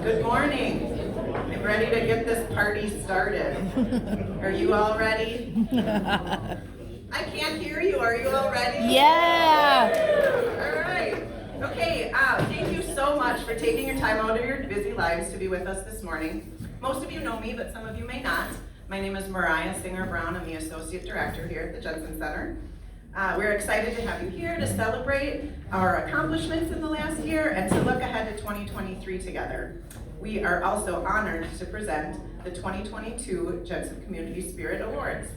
Good morning. I'm ready to get this party started. Are you all ready? I can't hear you. Are you all ready? Yeah. All right. Okay, thank you so much for taking your time out of your busy lives to be with us this morning. Most of you know me, but some of you may not. My name is Mariah Singer-Brown. I'm the Associate Director here at the Jensen Center. We're excited to have you here to celebrate our accomplishments in the last year and to look ahead to 2023 together. We are also honored to present the 2022 Jensen Community Spirit Awards.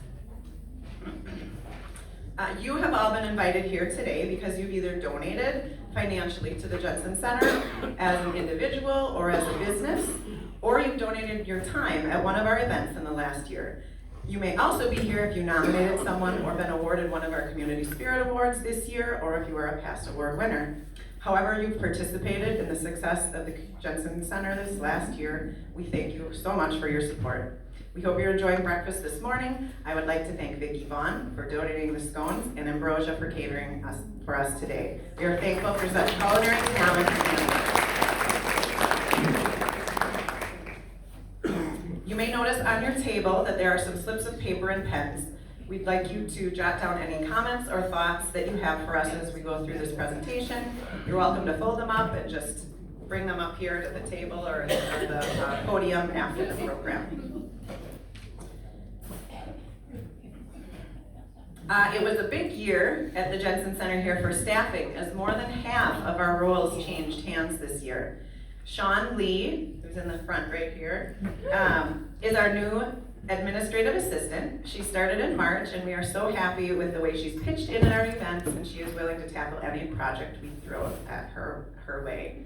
You have all been invited here today because you've either donated financially to the Jensen Center as an individual or as a business, or you've donated your time at one of our events in the last year. You may also be here if you nominated someone or been awarded one of our Community Spirit Awards this year, or if you are a past award winner. However you've participated in the success of the Jensen Center this last year, we thank you so much for your support. We hope you're enjoying breakfast this morning. I would like to thank Vicki Vaughn for donating the scones and Ambrosia for catering for us today. We are thankful for such culinary talent and You may notice on your table that there are some slips of paper and pens. We'd like you to jot down any comments or thoughts that you have for us as we go through this presentation. You're welcome to fold them up and just bring them up here to the table or at the podium after the program. It was a big year at the Jensen Center here for staffing, as more than half of our roles changed hands this year. Sean Lee, who's in the front right here, is our new administrative assistant. She started in March, and we are so happy with the way she's pitched in at our events, and she is willing to tackle any project we throw at her way.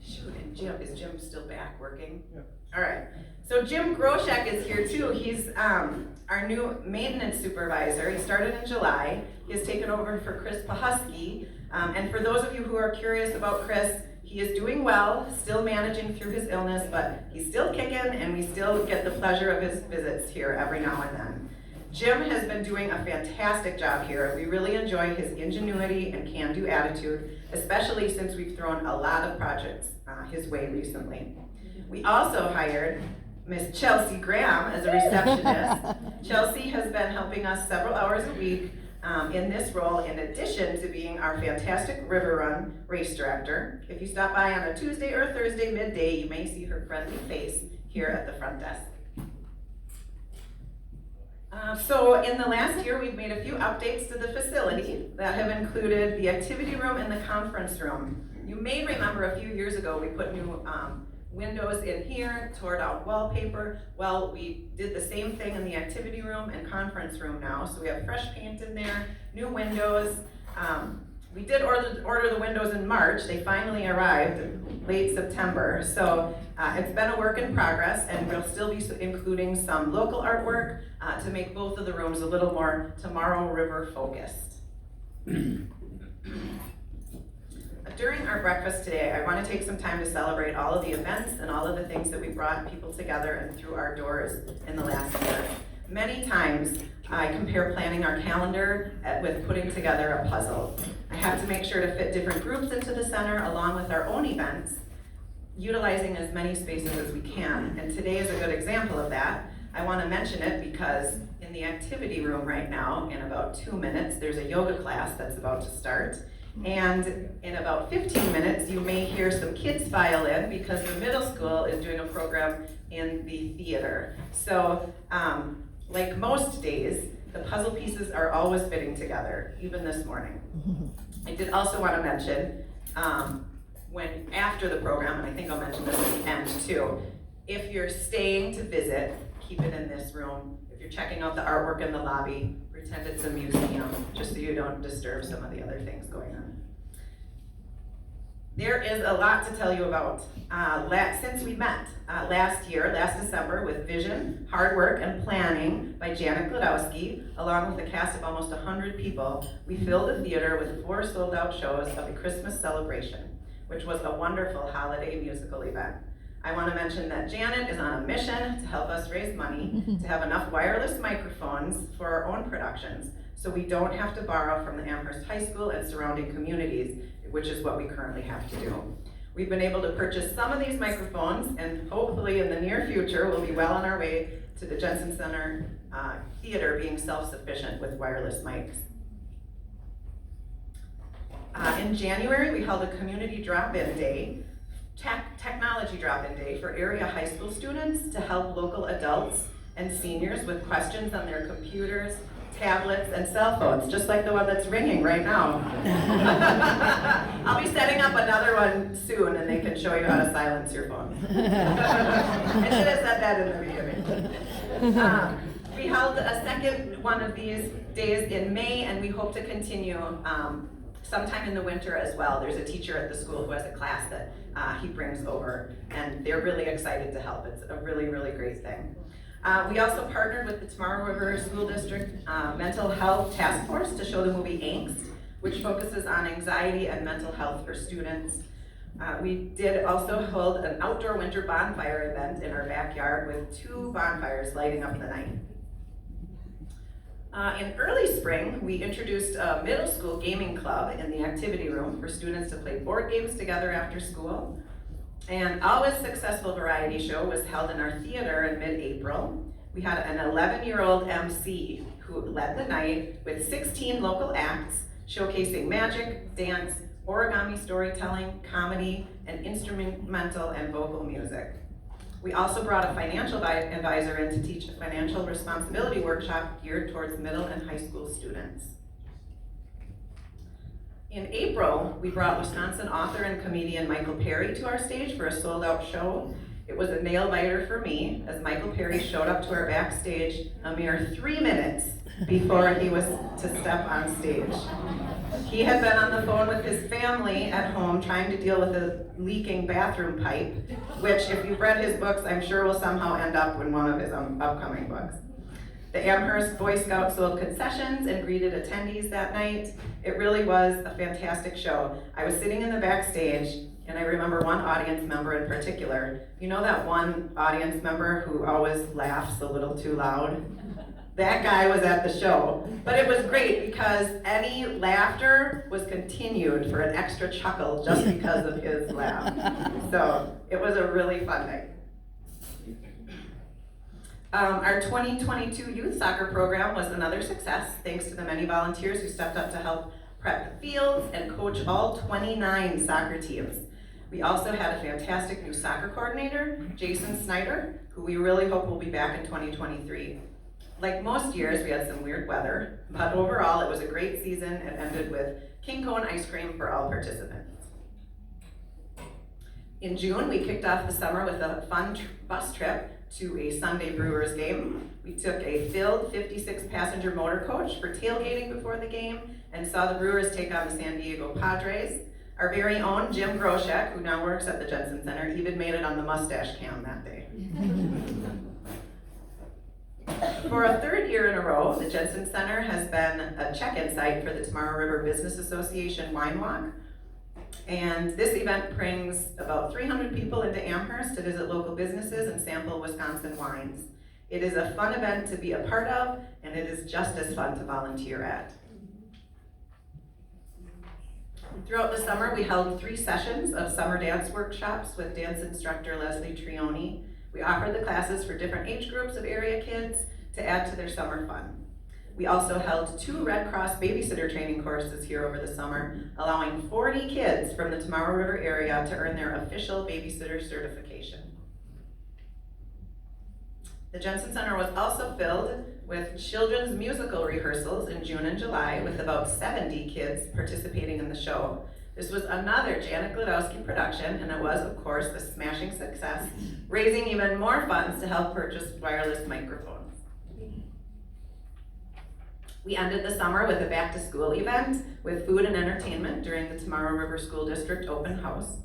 Shoot, and is Jim still back working? Yeah. All right. So Jim Groshek is here too. He's our new maintenance supervisor. He started in July. He has taken over for Chris Pahusky. And for those of you who are curious about Chris, he is doing well, still managing through his illness, but he's still kicking, and we still get the pleasure of his visits here every now and then. Jim has been doing a fantastic job here. We really enjoy his ingenuity and can-do attitude, especially since we've thrown a lot of projects his way recently. We also hired Miss Chelsea Graham as a receptionist. Chelsea has been helping us several hours a week in this role, in addition to being our fantastic River Run race director. If you stop by on a Tuesday or Thursday midday, you may see her friendly face here at the front desk. So in the last year, we've made a few updates to the facility that have included the activity room and the conference room. You may remember a few years ago, we put new windows in here, tore out wallpaper. Well, we did the same thing in the activity room and conference room now. So we have fresh paint in there, new windows. We did order the windows in March. They finally arrived in late September. So it's been a work in progress, and we'll still be including some local artwork to make both of the rooms a little more Tomorrow River focused. During our breakfast today, I want to take some time to celebrate all of the events and all of the things that we brought people together and through our doors in the last year. Many times, I compare planning our calendar with putting together a puzzle. I have to make sure to fit different groups into the center along with our own events, utilizing as many spaces as we can. And today is a good example of that. I want to mention it because in the activity room right now, in about 2 minutes, there's a yoga class that's about to start. And in about 15 minutes, you may hear some kids file in because the middle school is doing a program in the theater. So, like most days, the puzzle pieces are always fitting together, even this morning. I did also want to mention, when after the program, and I think I'll mention this at the end too, if you're staying to visit, keep it in this room. If you're checking out the artwork in the lobby, pretend it's a museum, just so you don't disturb some of the other things going on. There is a lot to tell you about. Since we met last December, with vision, hard work, and planning by Janet Glodowski, along with a cast of almost 100 people, we filled the theater with 4 sold-out shows of the Christmas celebration, which was a wonderful holiday musical event. I want to mention that Janet is on a mission to help us raise money to have enough wireless microphones for our own productions, so we don't have to borrow from the Amherst High School and surrounding communities, which is what we currently have to do. We've been able to purchase some of these microphones, and hopefully in the near future, we'll be well on our way to the Jensen Center Theater being self-sufficient with wireless mics. In January, we held a community drop-in day, technology drop-in day for area high school students to help local adults and seniors with questions on their computers, tablets, and cell phones, just like the one that's ringing right now. I'll be setting up another one soon, and they can show you how to silence your phone. I should have said that in the beginning. We held a second one of these days in May, and we hope to continue sometime in the winter as well. There's a teacher at the school who has a class that he brings over, and they're really excited to help. It's a really, really great thing. We also partnered with the Tomorrow River School District Mental Health Task Force to show the movie Angst, which focuses on anxiety and mental health for students. We did also hold an outdoor winter bonfire event in our backyard with 2 bonfires lighting up the night. In early spring, we introduced a middle school gaming club in the activity room for students to play board games together after school. An always successful variety show was held in our theater in mid-April. We had an 11-year-old MC who led the night with 16 local acts showcasing magic, dance, origami storytelling, comedy, and instrumental and vocal music. We also brought a financial advisor in to teach a financial responsibility workshop geared towards middle and high school students. In April, we brought Wisconsin author and comedian Michael Perry to our stage for a sold-out show. It was a nail-biter for me, as Michael Perry showed up to our backstage a mere 3 minutes before he was to step on stage. He had been on the phone with his family at home trying to deal with a leaking bathroom pipe, which, if you've read his books, I'm sure will somehow end up in one of his upcoming books. The Amherst Boy Scouts sold concessions and greeted attendees that night. It really was a fantastic show. I was sitting in the backstage, and I remember one audience member in particular. You know that one audience member who always laughs a little too loud? That guy was at the show. But it was great because any laughter was continued for an extra chuckle just because of his laugh. So it was a really fun night. Our 2022 youth soccer program was another success, thanks to the many volunteers who stepped up to help prep the fields and coach all 29 soccer teams. We also had a fantastic new soccer coordinator, Jason Snyder, who we really hope will be back in 2023. Like most years, we had some weird weather, but overall it was a great season and ended with king cone ice cream for all participants. In June, we kicked off the summer with a fun bus trip to a Sunday Brewers game. We took a filled 56-passenger motor coach for tailgating before the game and saw the Brewers take on the San Diego Padres. Our very own Jim Groshek, who now works at the Jensen Center, even made it on the mustache cam that day. For a 3rd year in a row, the Jensen Center has been a check-in site for the Tomorrow River Business Association Wine Walk. And this event brings about 300 people into Amherst to visit local businesses and sample Wisconsin wines. It is a fun event to be a part of, and it is just as fun to volunteer at. Throughout the summer, we held 3 sessions of summer dance workshops with dance instructor Leslie Trioni. We offered the classes for different age groups of area kids to add to their summer fun. We also held 2 Red Cross babysitter training courses here over the summer, allowing 40 kids from the Tomorrow River area to earn their official babysitter certification. The Jensen Center was also filled with children's musical rehearsals in June and July, with about 70 kids participating in the show. This was another Janet Glodowski production, and it was, of course, a smashing success, raising even more funds to help purchase wireless microphones. We ended the summer with a back-to-school event with food and entertainment during the Tomorrow River School District open house.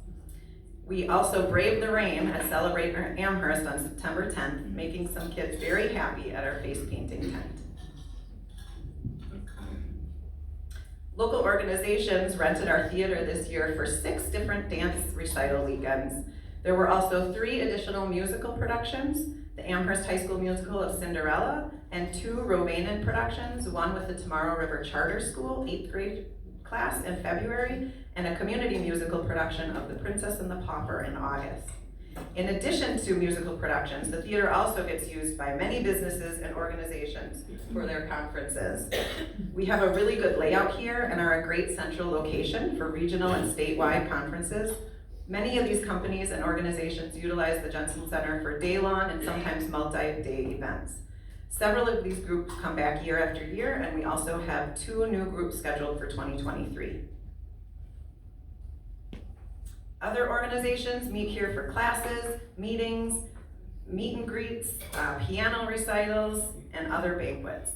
We also braved the rain at Celebrate Amherst on September 10th, making some kids very happy at our face painting tent. Local organizations rented our theater this year for 6 different dance recital weekends. There were also 3 additional musical productions, the Amherst High School musical of Cinderella, and 2 Rovainen productions, one with the Tomorrow River Charter School 8th grade class in February, and a community musical production of The Princess and the Pauper in August. In addition to musical productions, the theater also gets used by many businesses and organizations for their conferences. We have a really good layout here and are a great central location for regional and statewide conferences. Many of these companies and organizations utilize the Jensen Center for day-long and sometimes multi-day events. Several of these groups come back year after year, and we also have 2 new groups scheduled for 2023. Other organizations meet here for classes, meetings, meet and greets, piano recitals, and other banquets.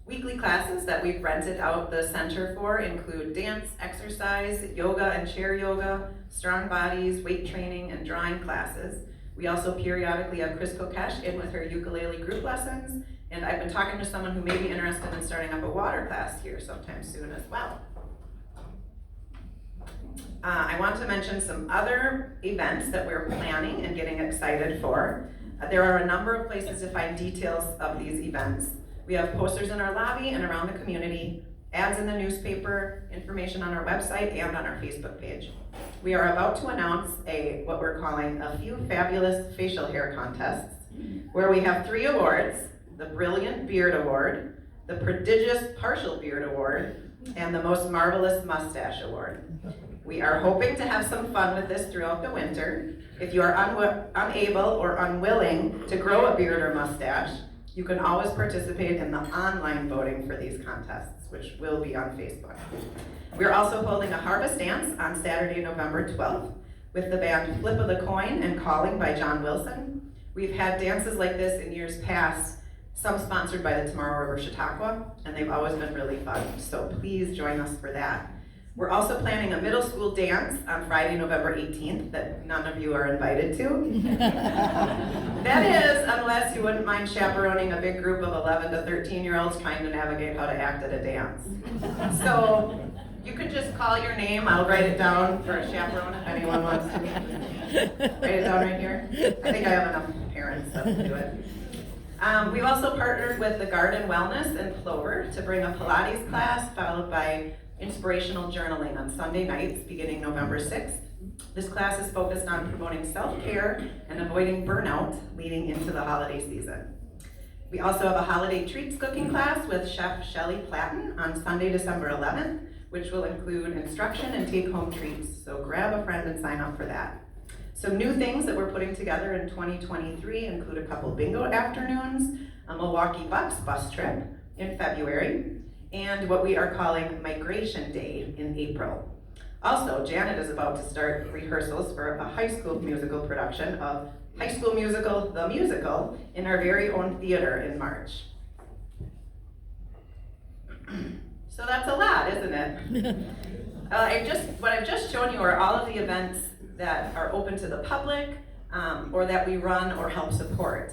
Weekly classes that we've rented out the center for include dance, exercise, yoga and chair yoga, strong bodies, weight training, and drawing classes. We also periodically have Chris Kokesh in with her ukulele group lessons, and I've been talking to someone who may be interested in starting up a water class here sometime soon as well. I want to mention some other events that we're planning and getting excited for. There are a number of places to find details of these events. We have posters in our lobby and around the community, ads in the newspaper, information on our website and on our Facebook page. We are about to announce what we're calling a few fabulous facial hair contests, where we have 3 awards: the Brilliant Beard Award, the Prodigious Partial Beard Award, and the Most Marvelous Mustache Award. We are hoping to have some fun with this throughout the winter. If you are unable or unwilling to grow a beard or mustache, you can always participate in the online voting for these contests, which will be on Facebook. We're also holding a harvest dance on Saturday, November 12th, with the band Flip of the Coin and Calling by John Wilson. We've had dances like this in years past, some sponsored by the Tomorrow River Chautauqua, and they've always been really fun, so please join us for that. We're also planning a middle school dance on Friday, November 18th that none of you are invited to. That is, unless you wouldn't mind chaperoning a big group of 11 to 13-year-olds trying to navigate how to act at a dance. So you could just call your name. I'll write it down for a chaperone if anyone wants to. Write it down right here. I think I have enough parents to do it. We've also partnered with the Garden Wellness in Clover to bring a Pilates class followed by inspirational journaling on Sunday nights beginning November 6th. This class is focused on promoting self-care and avoiding burnout leading into the holiday season. We also have a holiday treats cooking class with Chef Shelley Platten on Sunday, December 11th, which will include instruction and take-home treats, so grab a friend and sign up for that. Some new things that we're putting together in 2023 include a couple bingo afternoons, a Milwaukee Bucks bus trip in February, and what we are calling Migration Day in April. Also, Janet is about to start rehearsals for a high school musical production of High School Musical, The Musical, in our very own theater in March. So that's a lot, isn't it? What I've just shown you are all of the events that are open to the public or that we run or help support.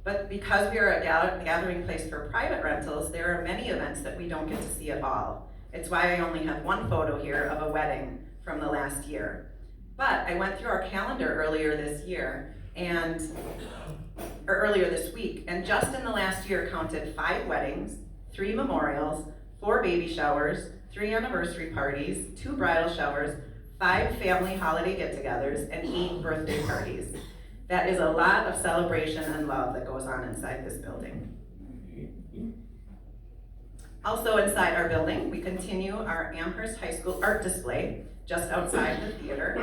But because we are a gathering place for private rentals, there are many events that we don't get to see at all. It's why I only have one photo here of a wedding from the last year. But I went through our calendar earlier this week, and just in the last year counted 5 weddings, 3 memorials, 4 baby showers, 3 anniversary parties, 2 bridal showers, 5 family holiday get-togethers, and 8 birthday parties. That is a lot of celebration and love that goes on inside this building. Also inside our building, we continue our Amherst High School art display just outside the theater,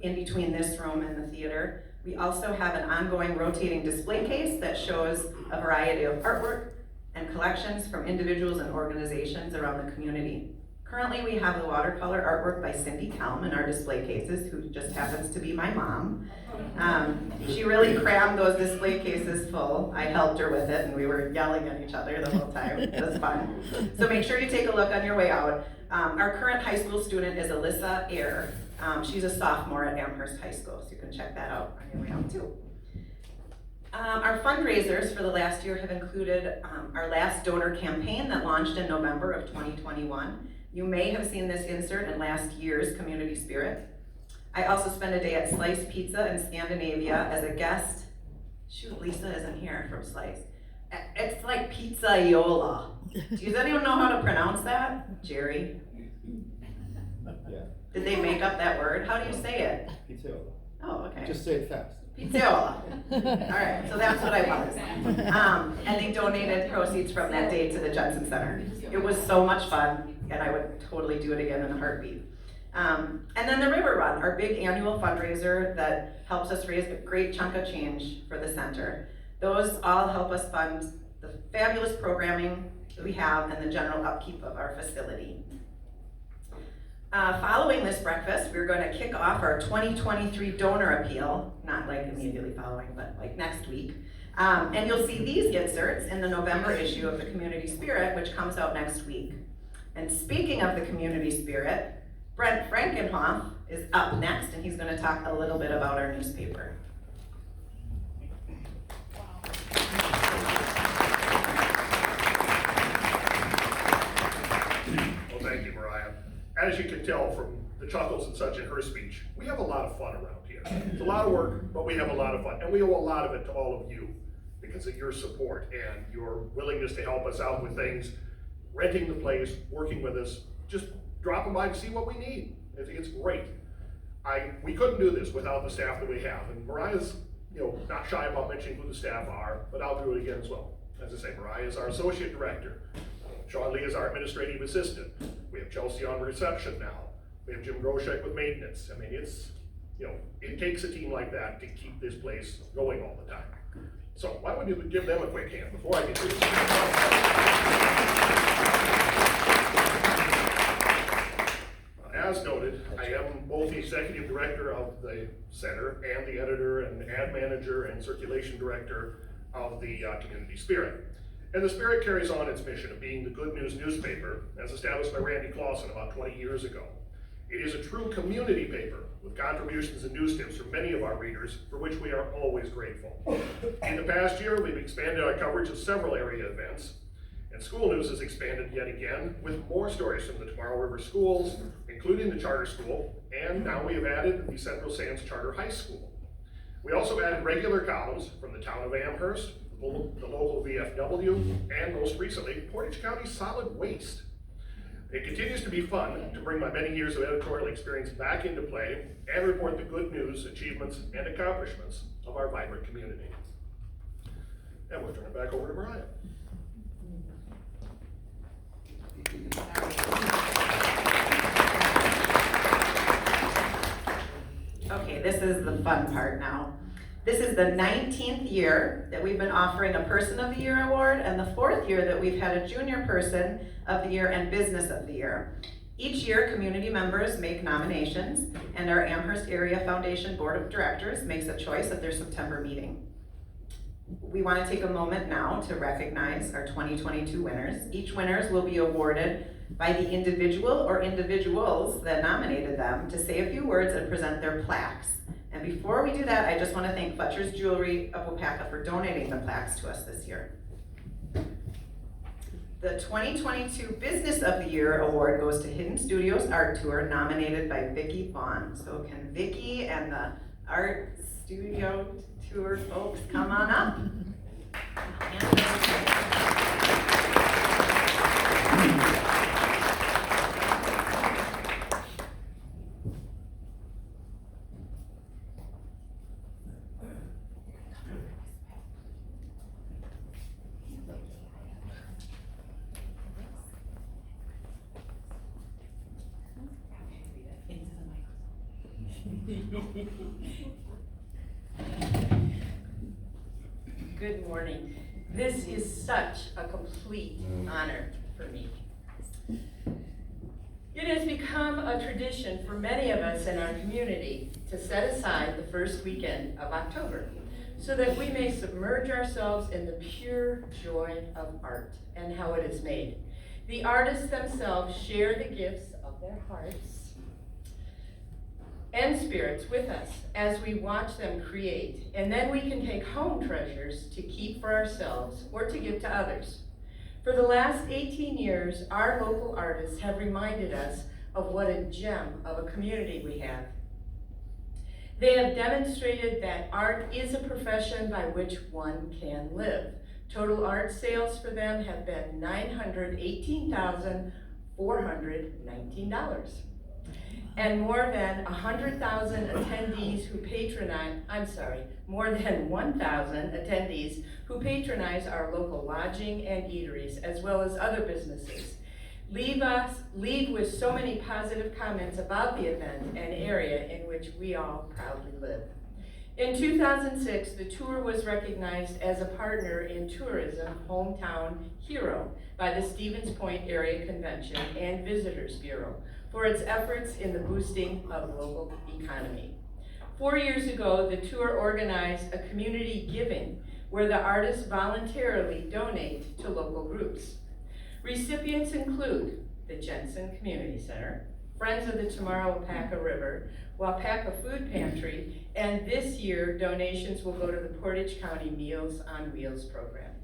in between this room and the theater. We also have an ongoing rotating display case that shows a variety of artwork and collections from individuals and organizations around the community. Currently, we have the watercolor artwork by Cindy Kelm in our display cases, who just happens to be my mom. She really crammed those display cases full. I helped her with it, and we were yelling at each other the whole time. It was fun. So make sure you take a look on your way out. Our current high school student is Alyssa Ayer. She's a sophomore at Amherst High School, so you can check that out on your way out too. Our fundraisers for the last year have included our last donor campaign that launched in November of 2021. You may have seen this insert in last year's Community Spirit. I also spent a day at Slice Pizza in Scandinavia as a guest. Shoot, Lisa isn't here from Slice. It's like pizzaiola. Does anyone know how to pronounce that? Jerry? Yeah. Did they make up that word? How do you say it? Pizzaiola. Oh, okay. Just say it fast. Pizzaiola. Alright, so that's what I was. And they donated proceeds from that day to the Jensen Center. It was so much fun, and I would totally do it again in a heartbeat. And then the River Run, our big annual fundraiser that helps us raise a great chunk of change for the center. Those all help us fund the fabulous programming that we have and the general upkeep of our facility. Following this breakfast, we're going to kick off our 2023 donor appeal, not like immediately following, but like next week. And you'll see these inserts in the November issue of the Community Spirit, which comes out next week. And speaking of the Community Spirit, Brent Frankenhoff is up next, and he's going to talk a little bit about our newspaper. Well, thank you, Mariah. As you can tell from the chuckles and such in her speech, we have a lot of fun around here. It's a lot of work, but we have a lot of fun. And we owe a lot of it to all of you because of your support and your willingness to help us out with things, renting the place, working with us, just dropping by to see what we need. I think it's great. We couldn't do this without the staff that we have. And Mariah's not shy about mentioning who the staff are, but I'll do it again as well. As I say, Mariah is our associate director. Sean Lee is our administrative assistant. We have Chelsea on reception now. We have Jim Groshek with maintenance. I mean, it's, it takes a team like that to keep this place going all the time. So why don't we give them a quick hand before I get to this. As noted, I am both the executive director of the center and the editor and ad manager and circulation director of the Community Spirit. And the Spirit carries on its mission of being the good news newspaper as established by Randy Clausen about 20 years ago. It is a true community paper with contributions and news tips from many of our readers, for which we are always grateful. In the past year, we've expanded our coverage of several area events, and school news has expanded yet again with more stories from the Tomorrow River schools, including the charter school, and now we have added the Central Sands Charter High School. We also added regular columns from the town of Amherst, the local VFW, and most recently, Portage County Solid Waste. It continues to be fun to bring my many years of editorial experience back into play and report the good news, achievements, and accomplishments of our vibrant community. And we'll turn it back over to Mariah. Okay, this is the fun part now. This is the 19th year that we've been offering a Person of the Year award and the 4th year that we've had a Junior Person of the Year and Business of the Year. Each year, community members make nominations, and our Amherst Area Foundation Board of Directors makes a choice at their September meeting. We want to take a moment now to recognize our 2022 winners. Each winners will be awarded by the individual or individuals that nominated them to say a few words and present their plaques. And before we do that, I just want to thank Fletcher's Jewelry of Wapaka for donating the plaques to us this year. The 2022 Business of the Year award goes to Hidden Studios Art Tour, nominated by Vicki Vaughn. So can Vicki and the Art Studio Tour folks come on up? Good morning. This is such a complete honor for me. It has become a tradition for many of us in our community to set aside the first weekend of October so that we may submerge ourselves in the pure joy of art and how it is made. The artists themselves share the gifts of their hearts and spirits with us as we watch them create, and then we can take home treasures to keep for ourselves or to give to others. For the last 18 years, our local artists have reminded us of what a gem of a community we have. They have demonstrated that art is a profession by which one can live, Total art sales for them have been $918,419. And more than 100,000 attendees who more than 1,000 attendees who patronize our local lodging and eateries, as well as other businesses. Leave with so many positive comments about the event and area in which we all proudly live. In 2006, the tour was recognized as a partner in tourism hometown hero by the Stevens Point Area Convention and Visitors Bureau for its efforts in the boosting of local economy. 4 years ago, the tour organized a community giving where the artists voluntarily donate to local groups. Recipients include the Jensen Community Center, Friends of the Tomorrow Wapaka River, Wapaka Food Pantry, and this year donations will go to the Portage County Meals on Wheels program.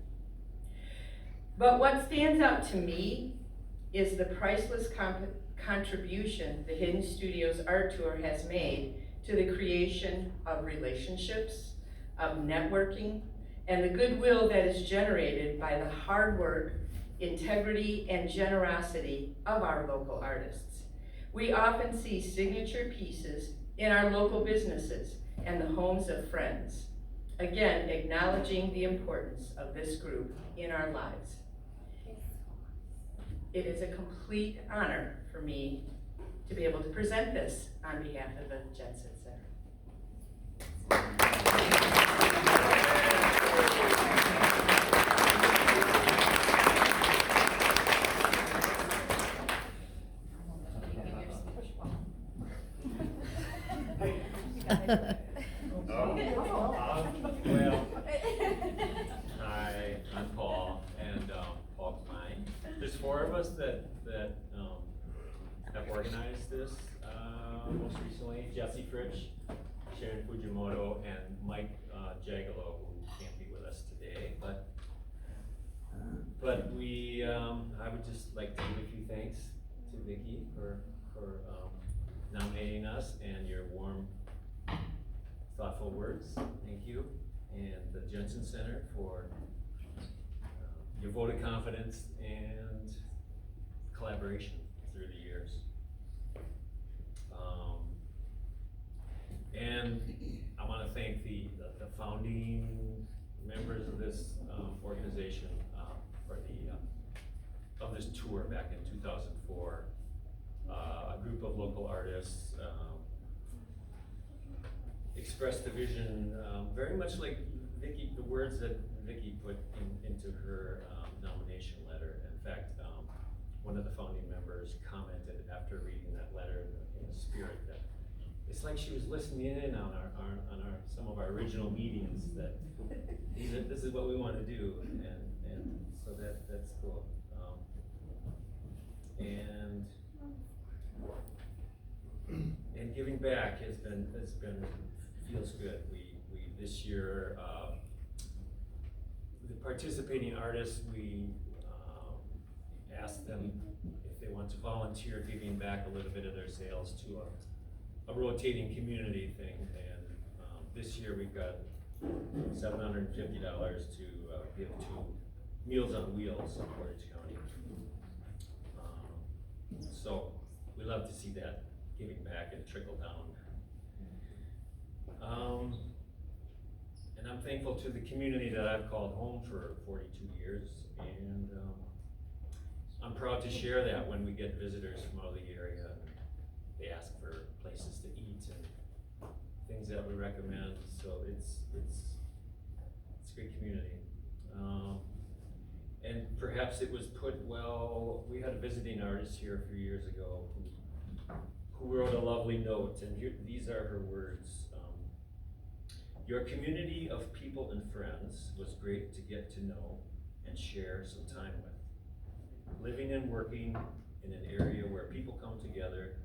But what stands out to me is the priceless contribution the Hidden Studios Art Tour has made to the creation of relationships, of networking, and the goodwill that is generated by the hard work, integrity, and generosity of our local artists. We often see signature pieces in our local businesses and the homes of friends, again acknowledging the importance of this group in our lives. It is a complete honor for me to be able to present this on behalf of the Jensen Center. Well, hi, I'm Paul, and Paul's mine. There's 4 of us that have organized this most recently. Jesse Fritsch, Sharon Fujimoto, and Mike Jagalo, who can't be with us today. But we, I would just like to give a few thanks to Vicki for nominating us and your warm, thoughtful words. Thank you. And the Jensen Center for your vote of confidence and collaboration through the years. And I want to thank the founding members of this organization for of this tour back in 2004. A group of local artists expressed the vision very much like Vicki, the words that Vicki put into her nomination letter. In fact, one of the founding members commented after reading that letter in the spirit that it's like she was listening in on some of our original meetings, that this is what we want to do, and so that's cool. And giving back has been feels good. We this year the participating artists, we asked them if they want to volunteer giving back a little bit of their sales to a rotating community thing, and this year we've got $750 to give to Meals on Wheels in Portage County. So we love to see that giving back and trickle down. And I'm thankful to the community that I've called home for 42 years, and I'm proud to share that when we get visitors from out of the area. They ask for places to eat and things that we recommend, so it's a great community. And perhaps it was put well, we had a visiting artist here a few years ago who wrote a lovely note, and these are her words. Your community of people and friends was great to get to know and share some time with. Living and working in an area where people come together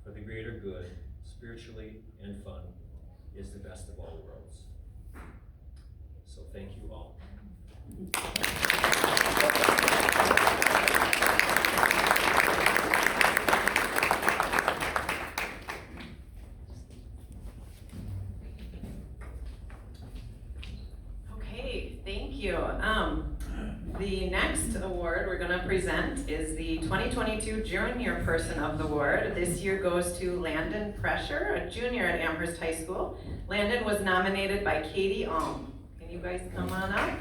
for the greater good, spiritually and fun, is the best of all worlds. So thank you all. Okay, thank Thank you. The next award we're gonna present is the 2022 Junior Person of the Award. This year goes to Landon Prescher, a junior at Amherst High School. Landon was nominated by Katie Alm. Can you guys come on up?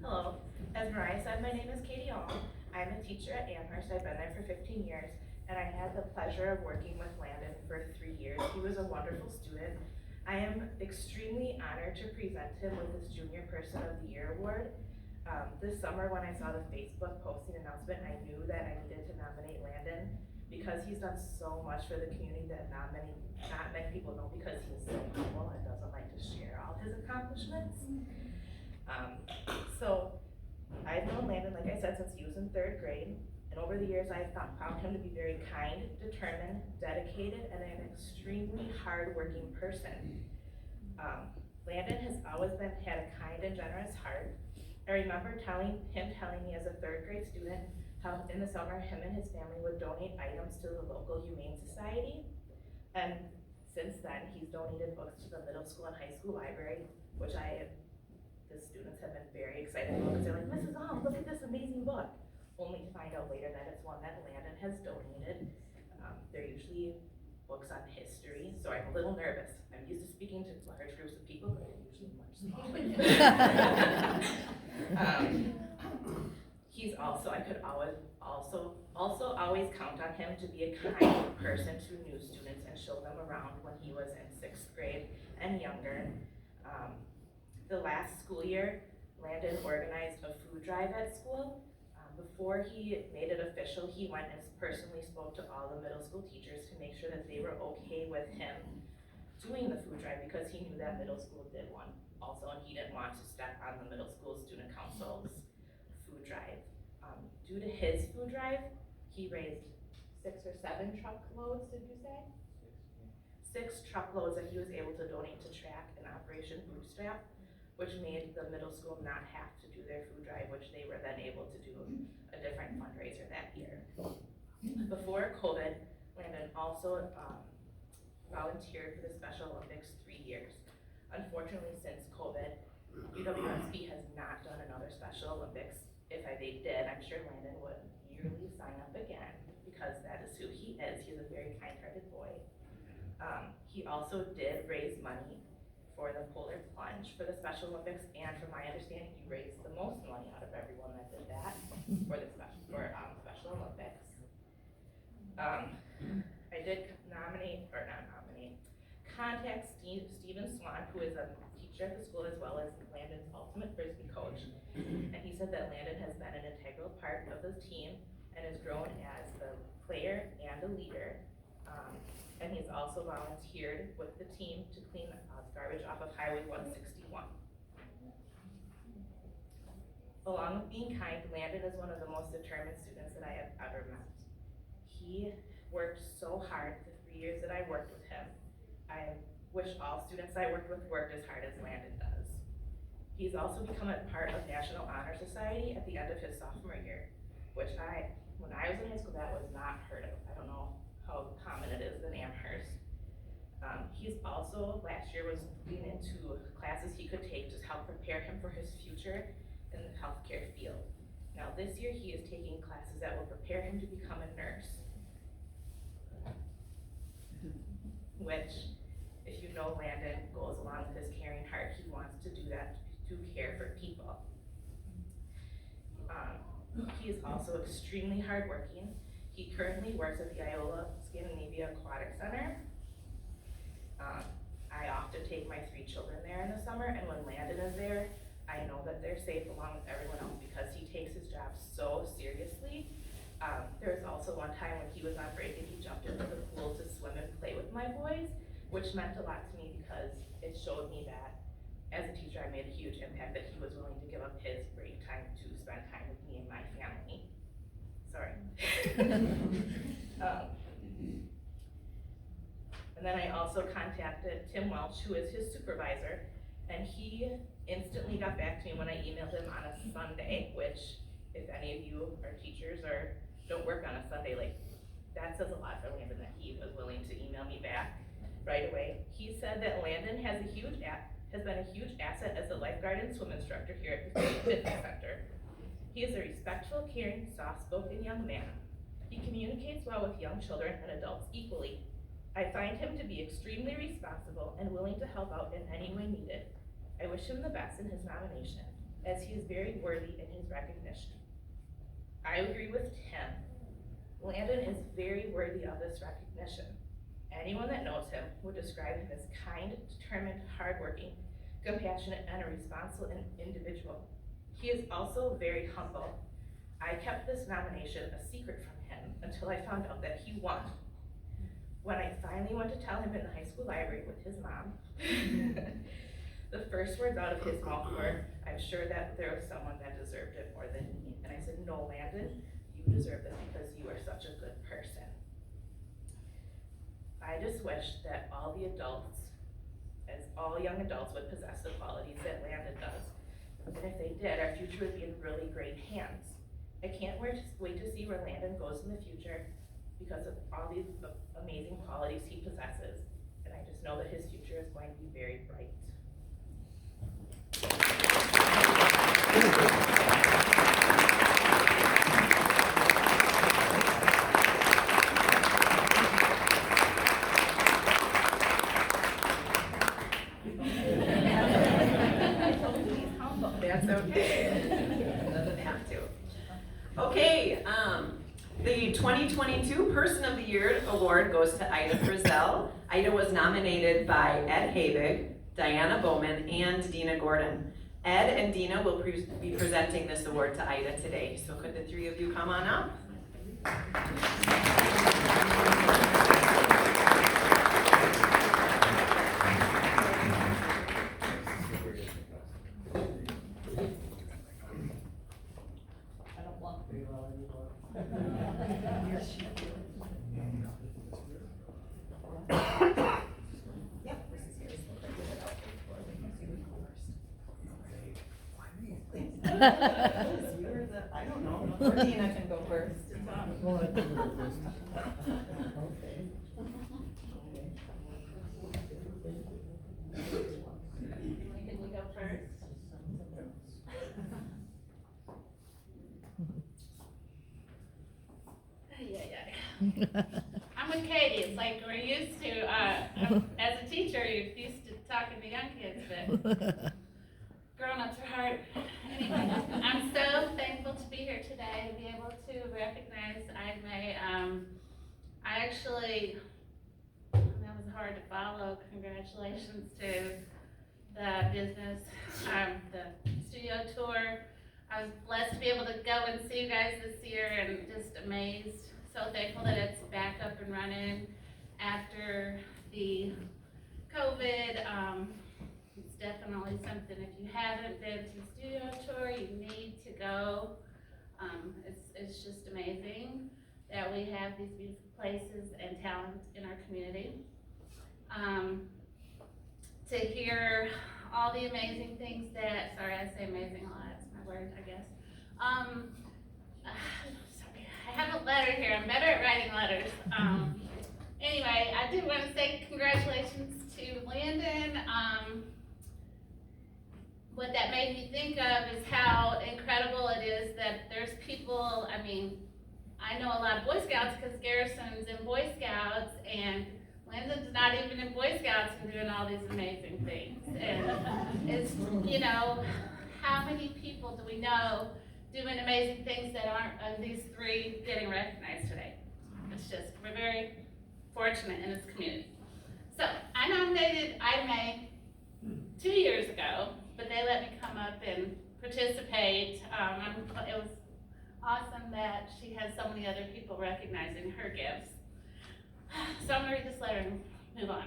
Hello, as Mariah said, my name is Katie Hall. I'm a teacher at Amherst. I've been there for 15 years, and I had the pleasure of working with Landon for 3 years. He was a wonderful student. I am extremely honored to present him with this Junior Person of the Year award. This summer when I saw the Facebook posting announcement, I knew that I needed to nominate Landon because he's done so much for the community that not many people know, because he's so humble and doesn't like to share all his accomplishments. So I've known Landon, like I said, since he was in 3rd grade, and over the years I've found him to be very kind, determined, dedicated, and an extremely hardworking person. Landon has always had a kind and generous heart. I remember him telling me as a 3rd grade student how in the summer him and his family would donate items to the local Humane Society. And since then, he's donated books to the middle school and high school library, which the students have been very excited about, because they're like, Mrs. Alm, look at this amazing book. Only to find out later that it's one that Landon has donated. They're usually books on history, so I'm a little nervous. I'm used to speaking to large groups of people, but I'm usually much smaller. I could always count on him to be a kind person to new students and show them around when he was in 6th grade and younger. The last school year, Landon organized a food drive at school. Before he made it official, he went and personally spoke to all the middle school teachers to make sure that they were okay with him doing the food drive, because he knew that middle school did one also, and he didn't want to step on the middle school student council's food drive. Due to his food drive, he raised 6 or 7 truckloads, did you say? 6 truckloads that he was able to donate to track and Operation Bootstrap, which made the middle school not have to do their food drive, which they were then able to do a different fundraiser that year. Before COVID, Landon also volunteered for the Special Olympics 3 years. Unfortunately, since COVID, UWSB has not done another Special Olympics. If they did, I'm sure Landon would yearly sign up again, because that is who he is. He's a very kind-hearted boy. He also did raise money for the polar plunge for the Special Olympics, and from my understanding, he raised the most money out of everyone that did that for the Special Olympics. I did contact Stephen Swan, who is a teacher at the school as well as Landon's ultimate Frisbee coach, and he said that Landon has been an integral part of the team and has grown as a player and a leader. And he's also volunteered with the team to clean garbage off of Highway 161. Along with being kind, Landon is one of the most determined students that I have ever met. He worked so hard the 3 years that I worked with him. I wish all students I worked with worked as hard as Landon does. He's also become a part of National Honor Society at the end of his sophomore year, which when I was in high school, that was not heard of. I don't know how common it is in Amherst. He's also, last year, was looking into classes he could take to help prepare him for his future in the healthcare field. Now this year, he is taking classes that will prepare him to become a nurse, which, if you know Landon, goes along with his caring heart. He wants to do that, to care for people. He is also extremely hardworking. He currently works at the Iola Scandinavia Aquatic Center. I often take my 3 children there in the summer, and when Landon is there, I know that they're safe along with everyone else, because he takes his job so seriously. There was also one time when he was on break and he jumped into the pool to swim and play with my boys, which meant a lot to me, because it showed me that as a teacher I made a huge impact, that he was willing to give up his break time to spend time with me and my family. Sorry. And then I also contacted Tim Welch, who is his supervisor, And he instantly got back to me when I emailed him on a Sunday, which if any of you are teachers or don't work on a Sunday, like that says a lot for Landon that he was willing to email me back right away. He said that Landon has been a huge asset as a lifeguard and swim instructor here at the fitness center. He is a respectful, caring, soft-spoken young man. He communicates well with young children and adults equally. I find him to be extremely responsible and willing to help out in any way needed. I wish him the best in his nomination, as he is very worthy in his recognition. I agree with Tim. Landon is very worthy of this recognition. Anyone that knows him would describe him as kind, determined, hardworking, compassionate, and a responsible individual. He is also very humble. I kept this nomination a secret from him until I found out that he won. When I finally went to tell him in the high school library with his mom, the first words out of his mouth were, "I'm sure that there was someone that deserved it more than me." And I said, "No, Landon, you deserve it because you are such a good person." I just wish that all the adults, as all young adults, would possess the qualities that Landon does. And if they did, our future would be in really great hands. I can't wait to see where Landon goes in the future because of all these amazing qualities he possesses. And I just know that his future is going to be very bright. That's okay. Doesn't have to. Okay, the 2022 Person of the Year award goes to Ida Frizzell. Ida was nominated by Ed Habig, Diana Bowman, and Dina Gordon. Ed and Dina will be presenting this award to Ida today. So could the three of you come on up? I don't know, or Dina can go first. Can you go first? I'm with Katie. It's like we're used to, as a teacher, you're used to talking to young kids, but grown-ups are hard. Anyway, I'm so thankful to be here today to be able to recognize Ida. I actually, that was hard to follow. Congratulations to the business, the studio tour. I was blessed to be able to go and see you guys this year and just amazed. So thankful that it's back up and running after the COVID. It's definitely something, if you haven't been to the studio tour, you need to go. It's just amazing that we have these beautiful places and talent in our community. To hear all the amazing things that, sorry, I say amazing a lot, that's my word, I guess. Sorry, I have a letter here, I'm better at writing letters. Anyway, I do want to say congratulations to Landon. What that made me think of is how incredible it is that there's people, I mean, I know a lot of Boy Scouts because Garrison's in Boy Scouts, and Landon's not even in Boy Scouts and doing all these amazing things. And it's, you know, how many people do we know doing amazing things that aren't these three getting recognized today? It's just, we're very fortunate in this community. So I nominated Ida May 2 years ago, but they let me come up and participate. It was awesome that she has so many other people recognizing her gifts. So I'm gonna read this letter and move on.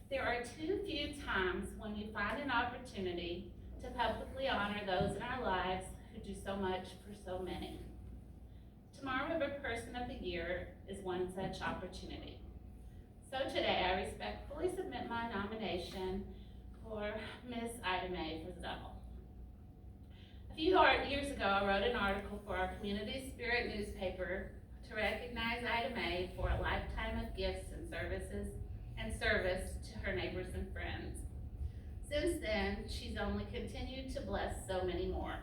There are too few times when you find an opportunity to publicly honor those in our lives who do so much for so many. Tomorrow River Person of the Year is one such opportunity. So today I respectfully submit my nomination for Miss Ida Mae Frizzell. A few years ago, I wrote an article for our Community Spirit newspaper to recognize Ida Mae for a lifetime of gifts and service to her neighbors and friends. Since then, she's only continued to bless so many more.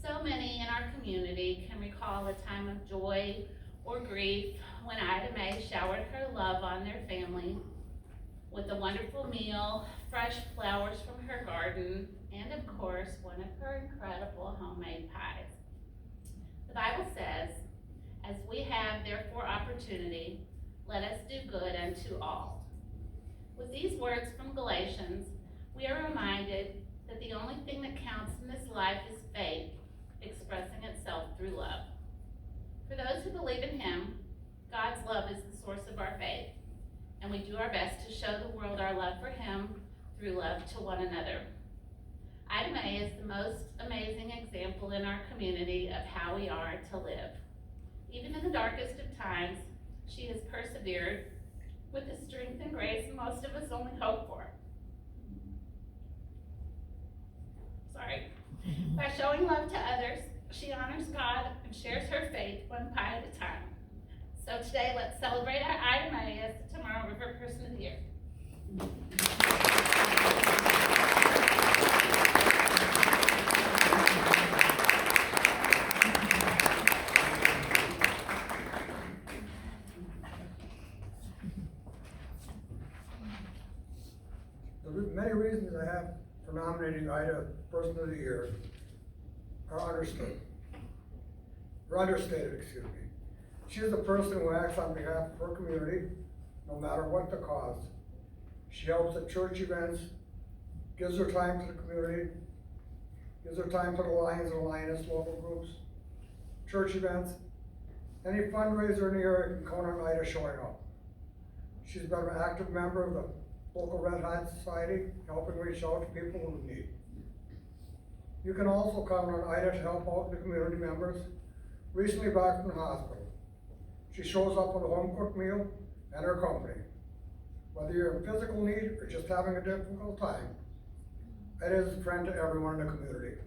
So many in our community can recall a time of joy or grief when Ida Mae showered her love on their family with a wonderful meal, fresh flowers from her garden, and of course, one of her incredible homemade pies. The Bible says, "As we have therefore opportunity, let us do good unto all." With these words from Galatians, we are reminded that the only thing that counts in this life is faith, expressing itself through love. For those who believe in Him, God's love is the source of our faith, and we do our best to show the world our love for Him through love to one another. Ida Mae is the most amazing example in our community of how we are to live. Even in the darkest of times, she has persevered with the strength and grace most of us only hope for. By showing love to others, she honors God and shares her faith one pie at a time. So today, let's celebrate our Ida Mae as the Tomorrow River Person of the Year. The many reasons I have for nominating Ida Person of the Year are understood. Or understated, excuse me. She is a person who acts on behalf of her community, no matter what the cause. She helps at church events, gives her time to the community, gives her time to the Lions and Lioness local groups, church events, any fundraiser in the area can count on Ida showing up. She's been an active member of the local Red Hot Society, helping reach out to people who need. You can also count on Ida to help out the community members recently back from the hospital. She shows up with a home-cooked meal and her company. Whether you're in physical need or just having a difficult time, Ida is a friend to everyone in the community.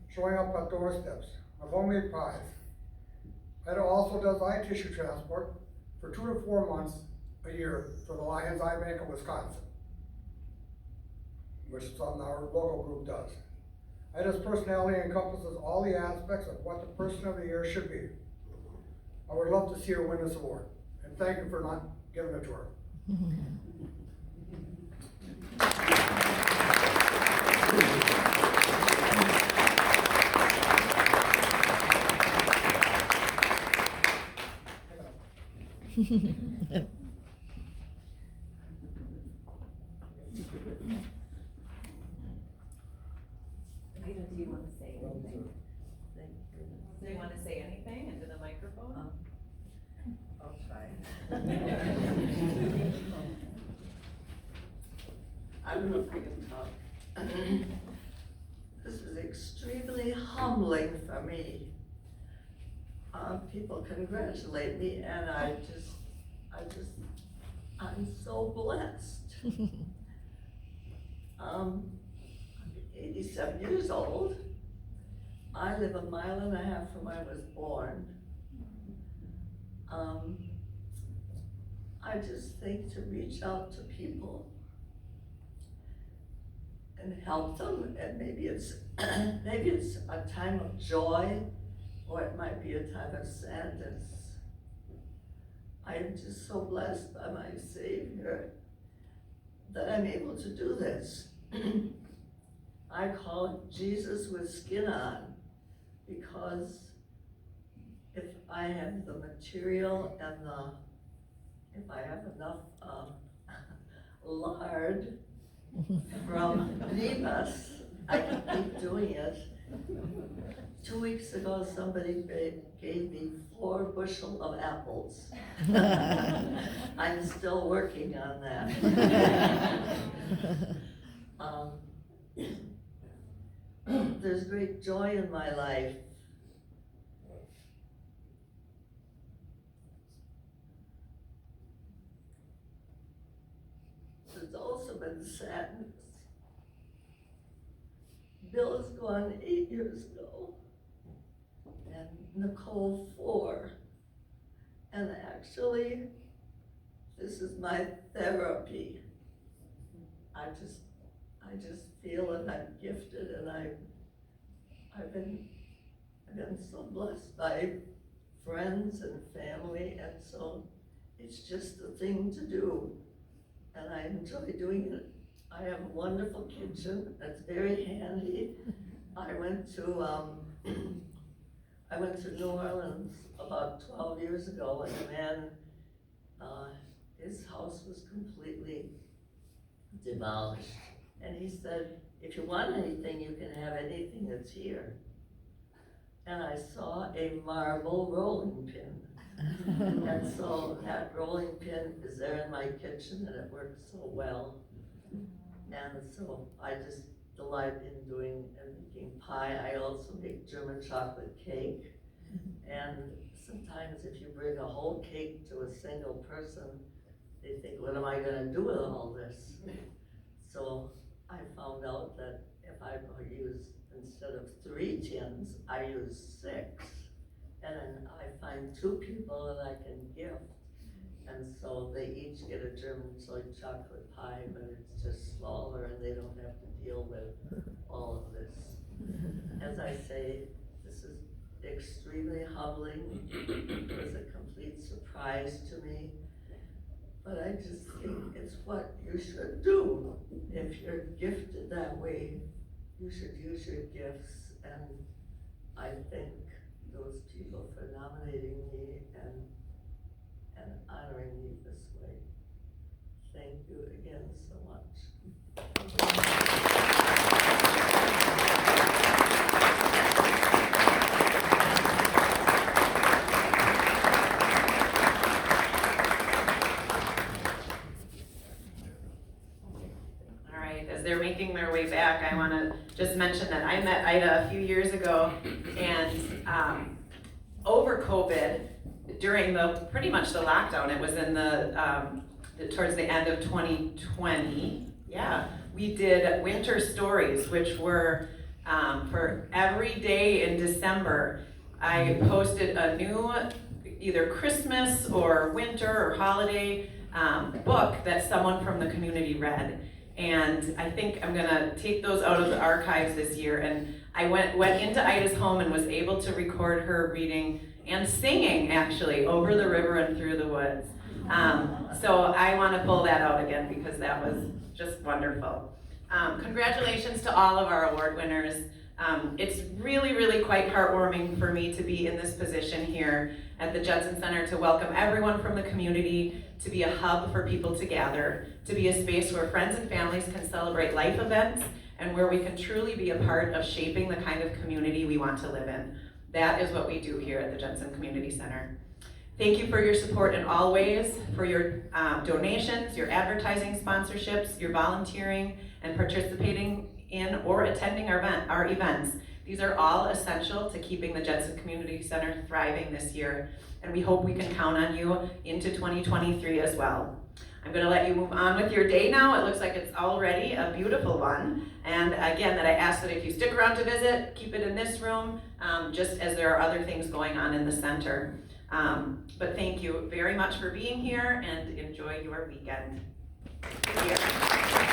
Showing up at doorsteps with homemade pies. Ida also does eye tissue transport for 2 to 4 months a year for the Lions Eye Bank of Wisconsin, which is something our local group does. Ida's personality encompasses all the aspects of what the Person of the Year should be. I would love to see her win this award, and thank you for not giving it to her. Anita, do you want to say anything? Do you want to say anything into the microphone? I'll try. I don't know if I can talk. This is extremely humbling for me. People congratulate me and I'm so blessed. I'm 87 years old. I live 1.5 miles from where I was born. I just think to reach out to people and help them, and maybe it's a time of joy, or it might be a time of sadness. I am just so blessed by my Savior that I'm able to do this. I call it Jesus with skin on, because if I have the material and if I have enough lard from Nemus, I can keep doing it. 2 weeks ago, somebody gave me 4 bushel of apples. I'm still working on that. There's great joy in my life. there's also been sadness. Bill was gone 8 years ago, and Nicole 4. And actually, this is my therapy. I just feel that I'm gifted, and I've been so blessed by friends and family, and so it's just the thing to do, and I enjoy doing it. I have a wonderful kitchen that's very handy. I went to New Orleans about 12 years ago, and a man, his house was completely demolished. And he said, if you want anything, you can have anything that's here. And I saw a marble rolling pin. And so that rolling pin is there in my kitchen, and it works so well. And so I just delight in doing and making pie. I also make German chocolate cake. And sometimes if you bring a whole cake to a single person, they think, what am I gonna do with all this? So I found out that if I use, instead of 3 tins, I use 6. And then I find 2 people that I can gift. And so they each get a German soy chocolate pie, but it's just smaller and they don't have to deal with all of this. As I say, this is extremely humbling. It was a complete surprise to me. But I just think it's what you should do. If you're gifted that way, you should use your gifts. And I thank those people for nominating me and honoring me this way. Thank you again so much. All right, as they're making their way back, I want to just mention that I met Ida a few years ago, and over COVID, during pretty much the lockdown, it was in towards the end of 2020, yeah, we did winter stories, which were for every day in December. I posted a new either Christmas or winter or holiday book that someone from the community read. And I think I'm gonna take those out of the archives this year. And I went into Ida's home and was able to record her reading and singing, actually, Over the River and Through the Woods. So I want to pull that out again because that was just wonderful. Congratulations to all of our award winners. It's really, really quite heartwarming for me to be in this position here at the Jensen Center, to welcome everyone from the community, to be a hub for people to gather, to be a space where friends and families can celebrate life events, and where we can truly be a part of shaping the kind of community we want to live in. That is what we do here at the Jensen Community Center. Thank you for your support in all ways, for your donations, your advertising sponsorships, your volunteering, and participating in or attending our events. These are all essential to keeping the Jensen Community Center thriving this year, and we hope we can count on you into 2023 as well. I'm going to let you move on with your day now. It looks like it's already a beautiful one. And again, that I ask that if you stick around to visit, keep it in this room, just as there are other things going on in the center. But thank you very much for being here, and enjoy your weekend. Thank you.